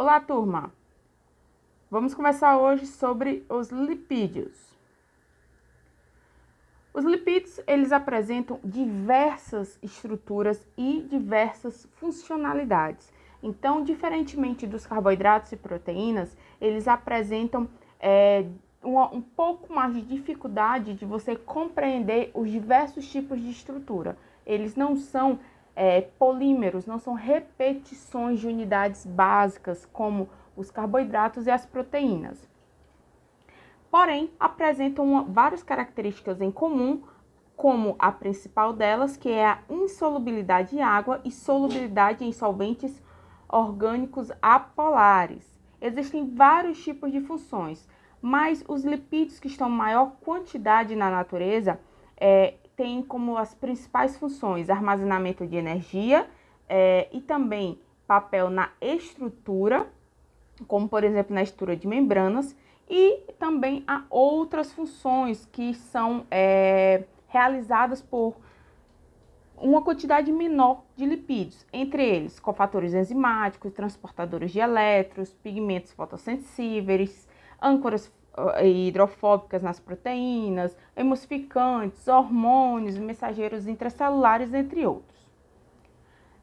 Olá, turma! Vamos conversar hoje sobre os lipídios. Os lipídios, eles apresentam diversas estruturas e diversas funcionalidades. Então, diferentemente dos carboidratos e proteínas, eles apresentam um pouco mais de dificuldade de você compreender os diversos tipos de estrutura. Eles não são polímeros, não são repetições de unidades básicas como os carboidratos e as proteínas. Porém, apresentam várias características em comum, como a principal delas, que é a insolubilidade em água e solubilidade em solventes orgânicos apolares. Existem vários tipos de funções, mas os lipídios que estão em maior quantidade na natureza têm como as principais funções armazenamento de energia e também papel na estrutura, como por exemplo na estrutura de membranas, e também há outras funções que são realizadas por uma quantidade menor de lipídios, entre eles cofatores enzimáticos, transportadores de elétrons, pigmentos fotossensíveis, âncoras hidrofóbicas nas proteínas, emulsificantes, hormônios, mensageiros intracelulares, entre outros.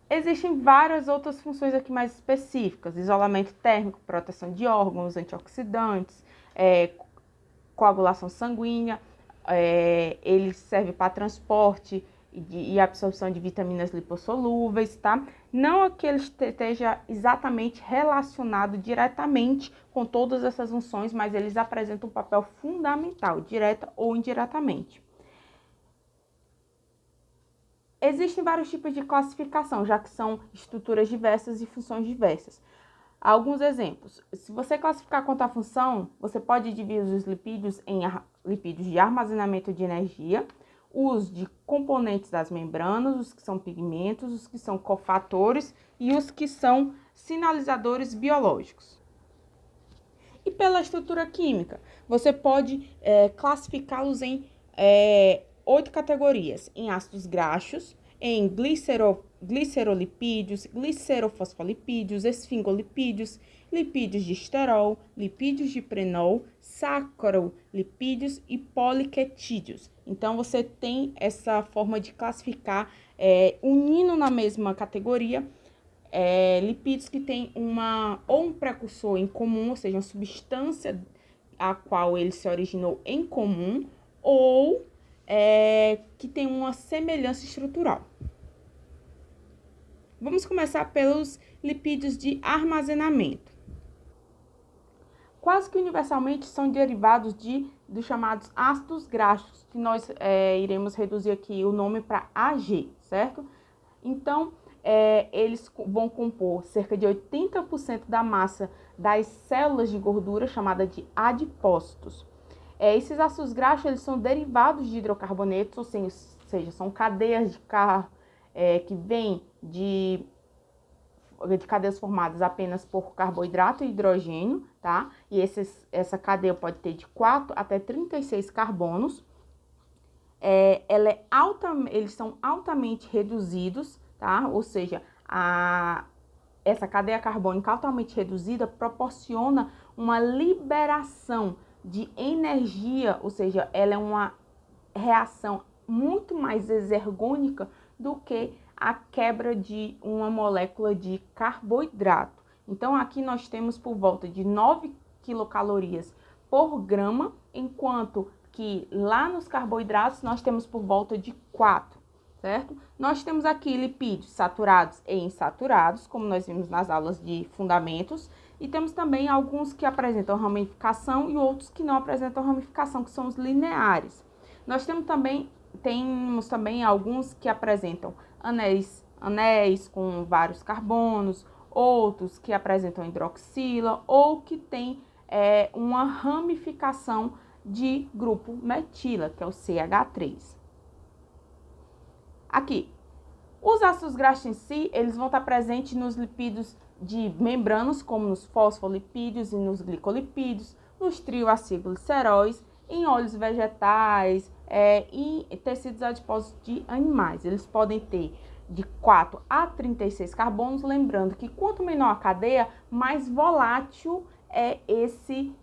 Existem várias outras funções aqui mais específicas: isolamento térmico, proteção de órgãos, antioxidantes, coagulação sanguínea, ele serve para transporte e absorção de vitaminas lipossolúveis, tá? Não que ele esteja exatamente relacionado diretamente com todas essas funções, mas eles apresentam um papel fundamental, direta ou indiretamente. Existem vários tipos de classificação, já que são estruturas diversas e funções diversas. Alguns exemplos: se você classificar quanto à função, você pode dividir os lipídios em lipídios de armazenamento de energia, os de componentes das membranas, os que são pigmentos, os que são cofatores e os que são sinalizadores biológicos. E pela estrutura química, você pode classificá-los em 8 categorias: em ácidos graxos, em glicerolipídios, glicerofosfolipídios, esfingolipídios, lipídios de esterol, lipídios de prenol, sacarolipídios e poliquetídeos. Então, você tem essa forma de classificar, unindo na mesma categoria, lipídios que têm um precursor em comum, ou seja, uma substância a qual ele se originou em comum, ou que tem uma semelhança estrutural. Vamos começar pelos lipídios de armazenamento. Quase que universalmente são derivados dos chamados ácidos graxos, que nós iremos reduzir aqui o nome para AG, certo? Então, eles vão compor cerca de 80% da massa das células de gordura, chamada de adipócitos. Esses ácidos graxos, eles são derivados de hidrocarbonetos, ou seja, são cadeias de que vêm de cadeias formadas apenas por carboidrato e hidrogênio, tá? E essa cadeia pode ter de 4 até 36 carbonos. Eles são altamente reduzidos, tá? Ou seja, essa cadeia carbônica altamente reduzida proporciona uma liberação de energia, ou seja, ela é uma reação muito mais exergônica do que a quebra de uma molécula de carboidrato. Então, aqui nós temos por volta de 9 quilocalorias por grama, enquanto que lá nos carboidratos nós temos por volta de 4, certo? Nós temos aqui lipídios saturados e insaturados, como nós vimos nas aulas de fundamentos, e temos também alguns que apresentam ramificação e outros que não apresentam ramificação, que são os lineares. Nós temos também alguns que apresentam anéis com vários carbonos, outros que apresentam hidroxila ou que tem uma ramificação de grupo metila, que é o CH3. Aqui, os ácidos graxos em si, eles vão estar presentes nos lipídios de membranas, como nos fosfolipídios e nos glicolipídios, nos trioacilgliceróis, em óleos vegetais e tecidos adiposos de animais. Eles podem ter de 4 a 36 carbonos, lembrando que quanto menor a cadeia, mais volátil é esse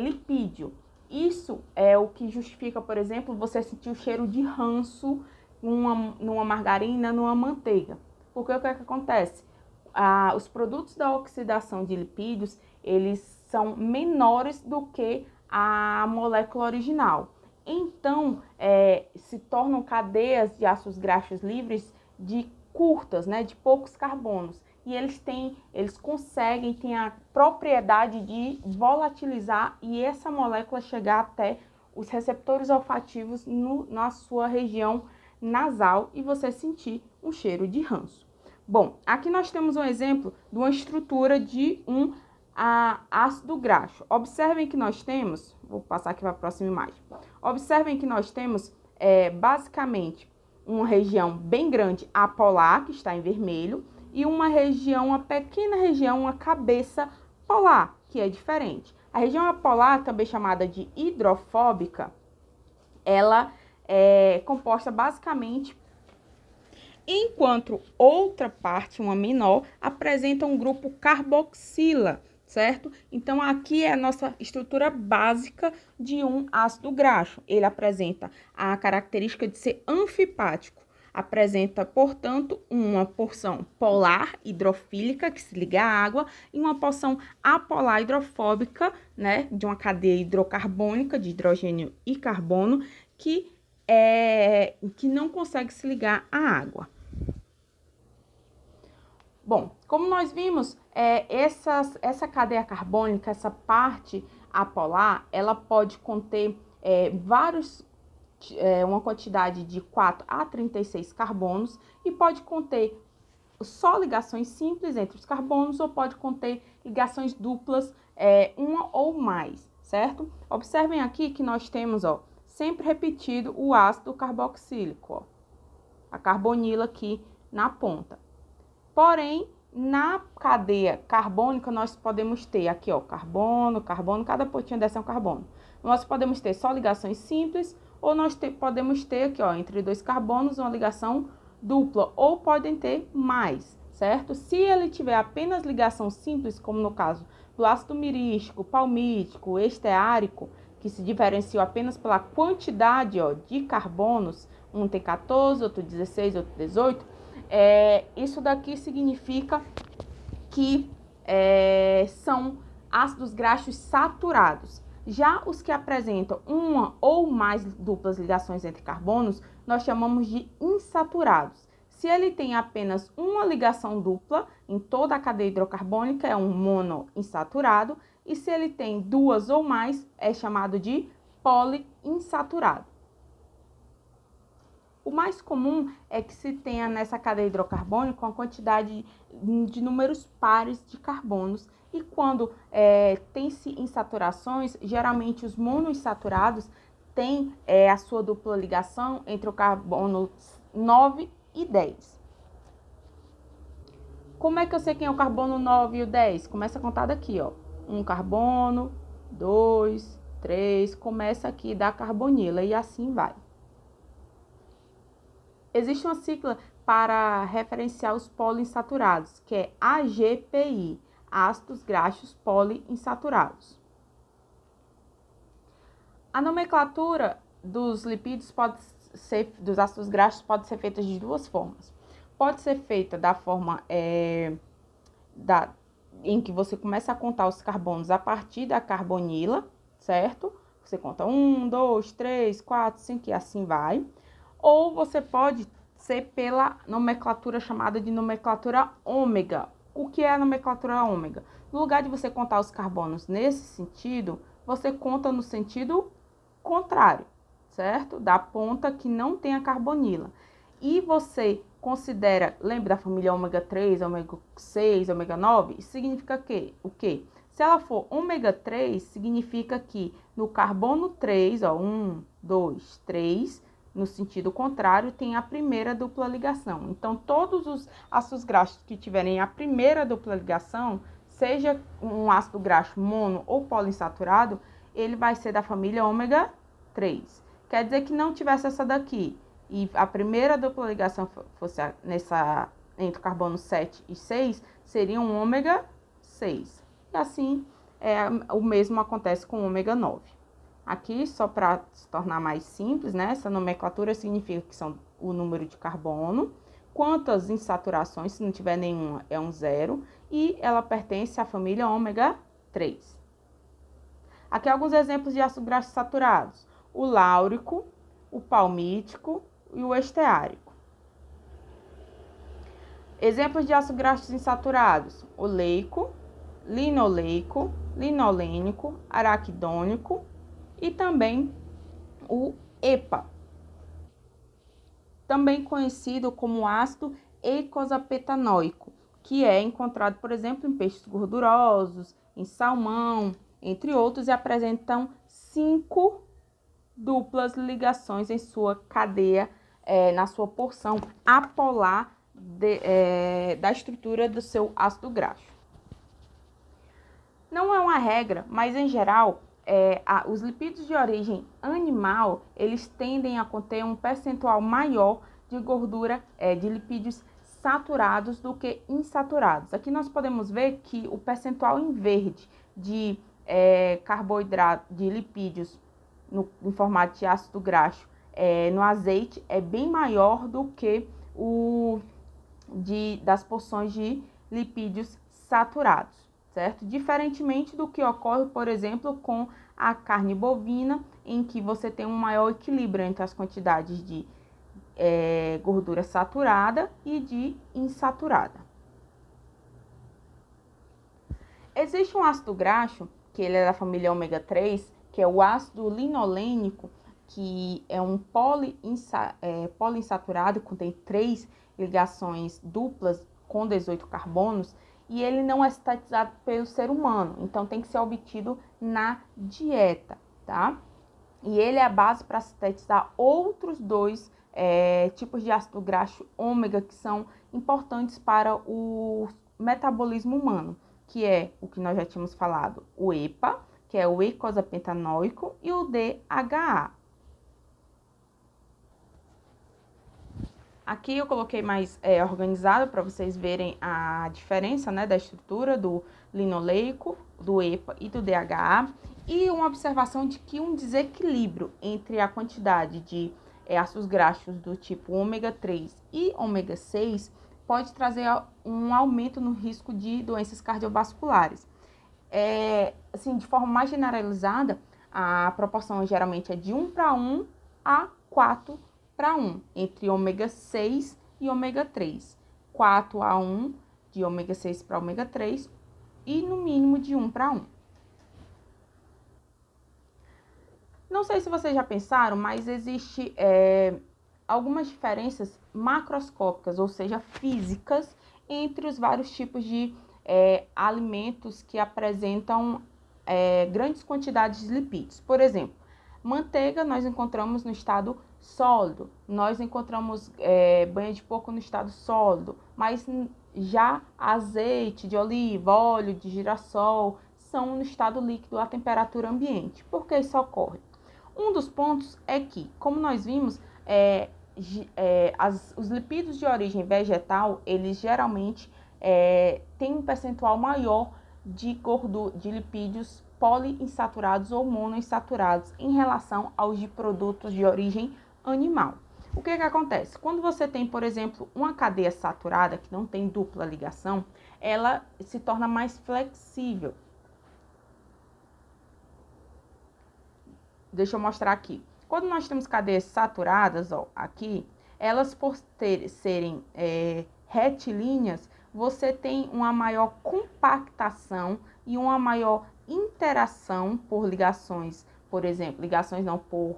lipídio. Isso é o que justifica, por exemplo, você sentir o cheiro de ranço numa margarina, numa manteiga. Porque o que é que acontece? Os produtos da oxidação de lipídios, eles são menores do que a molécula original. Então, se tornam cadeias de ácidos graxos livres de curtas, né, de poucos carbonos. E eles conseguem, têm a propriedade de volatilizar e essa molécula chegar até os receptores olfativos na sua região nasal e você sentir um cheiro de ranço. Bom, aqui nós temos um exemplo de uma estrutura de um ácido graxo. Observem que nós temos, vou passar aqui para a próxima imagem. Observem que nós temos basicamente uma região bem grande apolar, que está em vermelho, e uma região, uma pequena região, uma cabeça polar, que é diferente. A região apolar, também chamada de hidrofóbica, ela é composta basicamente, enquanto outra parte, uma menor, apresenta um grupo carboxila, certo? Então, aqui é a nossa estrutura básica de um ácido graxo. Ele apresenta a característica de ser anfipático. Apresenta, portanto, uma porção polar hidrofílica, que se liga à água, e uma porção apolar hidrofóbica, né, de uma cadeia hidrocarbônica, de hidrogênio e carbono, que não consegue se ligar à água. Bom, como nós vimos, essa cadeia carbônica, essa parte apolar, ela pode conter uma quantidade de 4 a 36 carbonos e pode conter só ligações simples entre os carbonos ou pode conter ligações duplas, uma ou mais, certo? Observem aqui que nós temos, ó, sempre repetido o ácido carboxílico, ó, a carbonila aqui na ponta. Porém, na cadeia carbônica, nós podemos ter aqui, ó, carbono, cada pontinha dessa é um carbono. Nós podemos ter só ligações simples, ou nós podemos ter aqui, ó, entre dois carbonos, uma ligação dupla, ou podem ter mais, certo? Se ele tiver apenas ligação simples, como no caso do ácido mirístico, palmítico, esteárico, que se diferenciam apenas pela quantidade, ó, de carbonos, um tem 14, outro 16, outro 18, isso daqui significa que são ácidos graxos saturados. Já os que apresentam uma ou mais duplas ligações entre carbonos, nós chamamos de insaturados. Se ele tem apenas uma ligação dupla em toda a cadeia hidrocarbônica, é um monoinsaturado. E se ele tem duas ou mais, é chamado de poliinsaturado. O mais comum é que se tenha nessa cadeia hidrocarbônica uma quantidade de números pares de carbonos. E quando tem-se insaturações, geralmente os monoinsaturados têm a sua dupla ligação entre o carbono 9 e 10. Como é que eu sei quem é o carbono 9 e o 10? Começa a contar daqui, ó. Um carbono, 2, 3, começa aqui da carbonila e assim vai. Existe uma sigla para referenciar os poliinsaturados, que é AGPI, ácidos graxos poliinsaturados. A nomenclatura dos lipídios dos ácidos graxos pode ser feita de duas formas. Pode ser feita da forma em que você começa a contar os carbonos a partir da carbonila, certo? Você conta 1, 2, 3, 4, 5 e assim vai. Ou você pode ser pela nomenclatura chamada de nomenclatura ômega. O que é a nomenclatura ômega? No lugar de você contar os carbonos nesse sentido, você conta no sentido contrário, certo? Da ponta que não tem a carbonila. E você considera, lembra da família ômega 3, ômega 6, ômega 9? Isso significa o quê? Se ela for ômega 3, significa que no carbono 3, ó, 1, 2, 3, no sentido contrário, tem a primeira dupla ligação. Então, todos os ácidos graxos que tiverem a primeira dupla ligação, seja um ácido graxo mono ou poliinsaturado, ele vai ser da família ômega 3. Quer dizer que não tivesse essa daqui e a primeira dupla ligação fosse entre o carbono 7 e 6, seria um ômega 6. E assim, o mesmo acontece com o ômega 9. Aqui, só para se tornar mais simples, né? Essa nomenclatura significa que são o número de carbono, quantas insaturações, se não tiver nenhuma, é um 0, e ela pertence à família ômega 3. Aqui alguns exemplos de ácidos graxos saturados: o láurico, o palmítico e o esteárico. Exemplos de ácidos graxos insaturados: o leico, linoleico, linolênico, araquidônico e também o EPA, também conhecido como ácido eicosapetanoico, que é encontrado, por exemplo, em peixes gordurosos, em salmão, entre outros, e apresentam 5 duplas ligações em sua cadeia, na sua porção apolar da estrutura do seu ácido graxo. Não é uma regra, mas em geral, os lipídios de origem animal, eles tendem a conter um percentual maior de gordura, de lipídios saturados do que insaturados. Aqui nós podemos ver que o percentual em verde de carboidrato, de lipídios em formato de ácido graxo no azeite é bem maior do que o das porções de lipídios saturados, certo? Diferentemente do que ocorre, por exemplo, com a carne bovina, em que você tem um maior equilíbrio entre as quantidades de gordura saturada e de insaturada. Existe um ácido graxo, que ele é da família ômega 3, que é o ácido linolênico, que é um poliinsaturado, contém 3 ligações duplas com 18 carbonos, e ele não é sintetizado pelo ser humano, então tem que ser obtido na dieta, tá? E ele é a base para sintetizar outros 2 tipos de ácido graxo ômega que são importantes para o metabolismo humano, que é o que nós já tínhamos falado, o EPA, que é o eicosapentanoico, e o DHA. Aqui eu coloquei mais organizado para vocês verem a diferença, né, da estrutura do linoleico, do EPA e do DHA, e uma observação de que um desequilíbrio entre a quantidade de ácidos graxos do tipo ômega 3 e ômega 6 pode trazer um aumento no risco de doenças cardiovasculares. Assim, de forma mais generalizada, a proporção geralmente é de 1:1 a 4:1 entre ômega 6 e ômega 3. 4:1 de ômega 6 para ômega 3 e no mínimo de 1:1. Não sei se vocês já pensaram, mas existe algumas diferenças macroscópicas, ou seja, físicas, entre os vários tipos de alimentos que apresentam grandes quantidades de lipídios. Por exemplo, manteiga nós encontramos no estado sólido, nós encontramos banha de porco no estado sólido, mas já azeite de oliva, óleo de girassol são no estado líquido à temperatura ambiente. Por que isso ocorre? Um dos pontos é que, como nós vimos, os lipídios de origem vegetal, eles geralmente têm um percentual maior de lipídios poliinsaturados ou monoinsaturados em relação aos de produtos de origem animal. O que acontece? Quando você tem, por exemplo, uma cadeia saturada que não tem dupla ligação, ela se torna mais flexível. Deixa eu mostrar aqui. Quando nós temos cadeias saturadas, ó, aqui, elas por serem retilíneas, você tem uma maior compactação e uma maior interação por ligações, por exemplo, por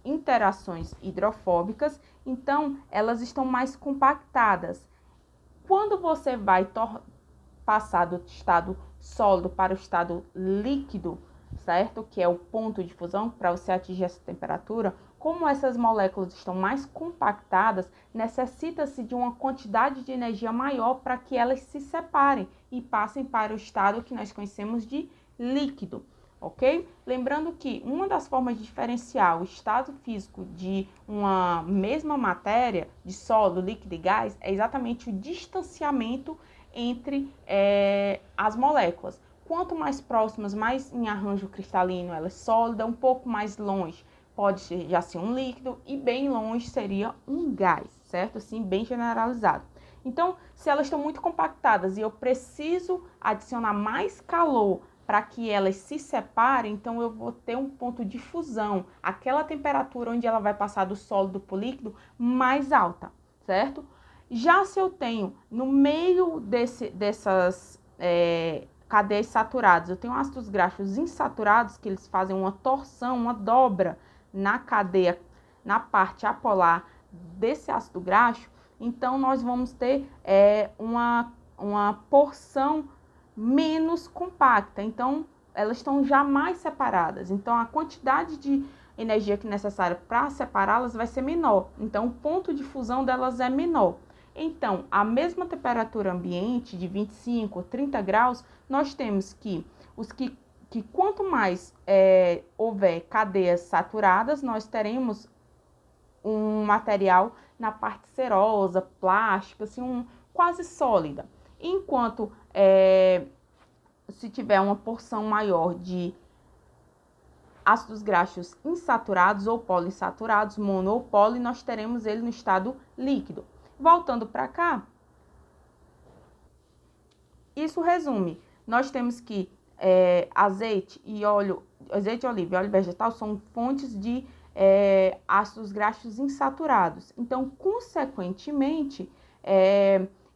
interações hidrofóbicas, então elas estão mais compactadas. Quando você vai passar do estado sólido para o estado líquido, certo? Que é o ponto de fusão, para você atingir essa temperatura, como essas moléculas estão mais compactadas, necessita-se de uma quantidade de energia maior para que elas se separem e passem para o estado que nós conhecemos de líquido, ok? Lembrando que uma das formas de diferenciar o estado físico de uma mesma matéria, de sólido, líquido e gás, é exatamente o distanciamento entre as moléculas. Quanto mais próximas, mais em arranjo cristalino ela é sólida, um pouco mais longe pode ser já ser um líquido e bem longe seria um gás, certo? Assim, bem generalizado. Então, se elas estão muito compactadas e eu preciso adicionar mais calor para que elas se separem, então eu vou ter um ponto de fusão, aquela temperatura onde ela vai passar do sólido para o líquido mais alta, certo? Já se eu tenho no meio dessas cadeias saturadas, eu tenho ácidos graxos insaturados, que eles fazem uma torção, uma dobra na cadeia, na parte apolar desse ácido graxo, então nós vamos ter uma porção menos compacta, então elas estão já mais separadas, então a quantidade de energia que é necessária para separá-las vai ser menor, então o ponto de fusão delas é menor. Então, a mesma temperatura ambiente de 25 ou 30 graus, nós temos que quanto mais houver cadeias saturadas, nós teremos um material na parte cerosa, plástica, assim, quase sólida. Enquanto se tiver uma porção maior de ácidos graxos insaturados ou poliinsaturados, mono ou poli, nós teremos ele no estado líquido. Voltando para cá, isso resume. Nós temos que azeite e óleo, azeite de oliva e óleo vegetal são fontes de ácidos graxos insaturados. Então, consequentemente,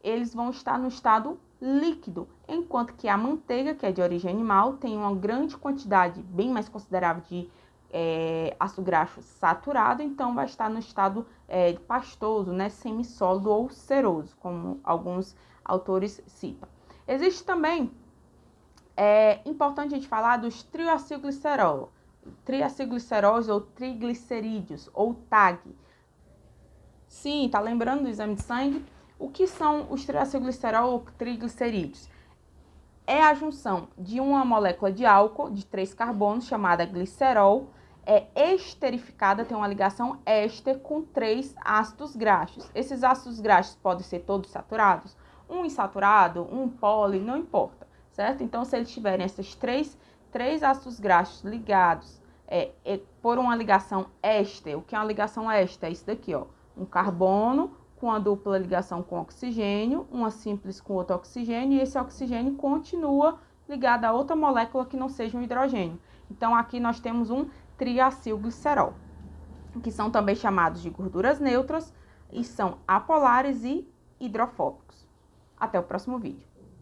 eles vão estar no estado líquido, enquanto que a manteiga, que é de origem animal, tem uma grande quantidade, bem mais considerável, de ácido graxo saturado, então vai estar no estado pastoso, né, semissólido ou ceroso, como alguns autores citam. Existe também, importante a gente falar dos triacilglicerols ou triglicerídeos, ou TAG. Sim, tá lembrando do exame de sangue? O que são os triacilglicerol ou triglicerídeos? É a junção de uma molécula de álcool de 3 carbonos, chamada glicerol, esterificada, tem uma ligação éster com 3 ácidos graxos. Esses ácidos graxos podem ser todos saturados, um insaturado, um poli, não importa, certo? Então, se eles tiverem esses três ácidos graxos ligados por uma ligação éster, o que é uma ligação éster? É isso daqui, ó, um carbono com a dupla ligação com oxigênio, uma simples com outro oxigênio, e esse oxigênio continua ligado a outra molécula que não seja um hidrogênio. Então, aqui nós temos um triacilglicerol, que são também chamados de gorduras neutras e são apolares e hidrofóbicos. Até o próximo vídeo.